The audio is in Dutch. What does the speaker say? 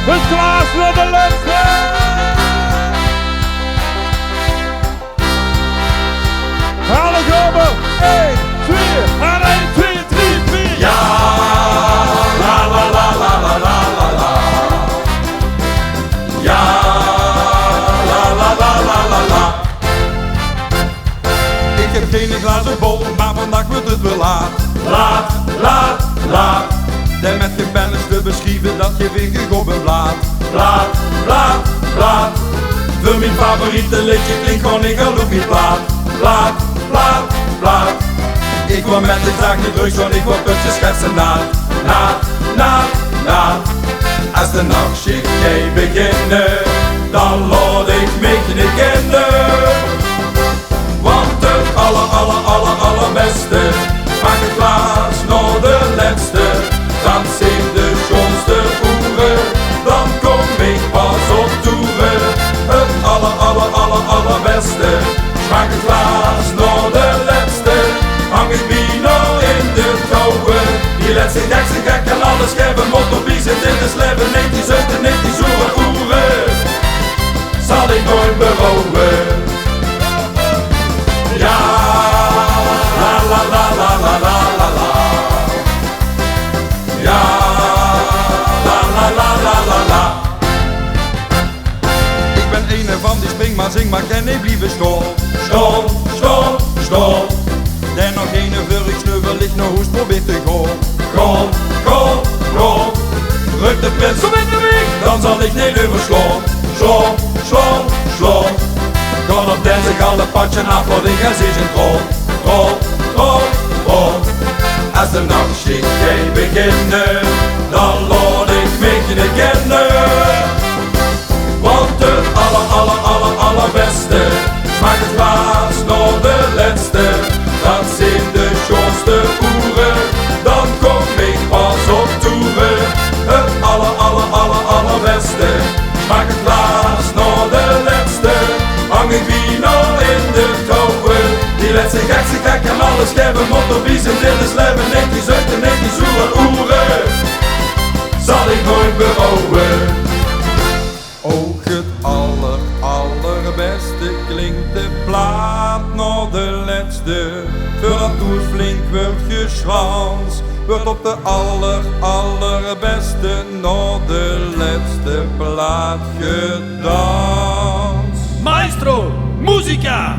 Het glaas naar de laatste. Alle komen. 1, 2, en 1, 2, 3, 4. Ja, la la la la la la la la. Ja, la la la la la la. Ik heb geen glazen bol, maar vandaag wordt het wel laat. Laat, laat, laat. En met je pen is te beschrijven dat je weer gegobbeld blaad. Blaad, blaad, blaad. Voor mijn favoriete liedje klinkt gewoon ik geloof niet plaat. Plaat, plaat, plaat. Ik word met de dag niet drugs, want ik word putjes schetsen naad. Naad, naad, naad. Als de nachtschicht jij beginnen, dan laat ik me niet kennen. Want het allerbeste maakt het glaas naar de laatste. Dan zijn de schoonste boeren, dan kom ik pas op toeren. Het allerbeste smaakt het glaas naar de laatste. Hang ik bijna in de touwen. Die laatste gek en alles geven, mot op wie zit in het leven. 90 zuiden, 90 zoeren oeren, zal ik nooit berouwen. Ja, la la la la la la la la. Ja, la la la la la la. Ik ben een van die spring maar zing maar ken niet blijven stom. Stom, stom, stom. En nog een voor ik sneuvel ligt nog hoest probeer te gaan. Kom, kom, kom. Ruk de prins op in de week, dan zal ik niet overslaan. Slom, slom, slom. Gaan op deze galde patje af, wat ik ga zien trom. Trom, trom, trom. Als de nachtschicht gaat beginnen, dan laat ik me niet kennen. Want het allerbeste smaakt het glaas naar de laatste. Dat zijn de schoonste oeren, dan kom ik pas op toeren. Het allerbeste smaakt het glaas naar de laatste. Hang ik bijna in de touwen. Die laatste gek en alles geven, mot op wie zijn dit is leven. 90 zuiden, 90 zoeren oeren, zal ik nooit berouwen. Ook het allerbeste klinkt de plaat naar de laatste. Voordat het flink wordt geschwans, wordt op de allerbeste naar de laatste plaat gedanst. Maestro, musica.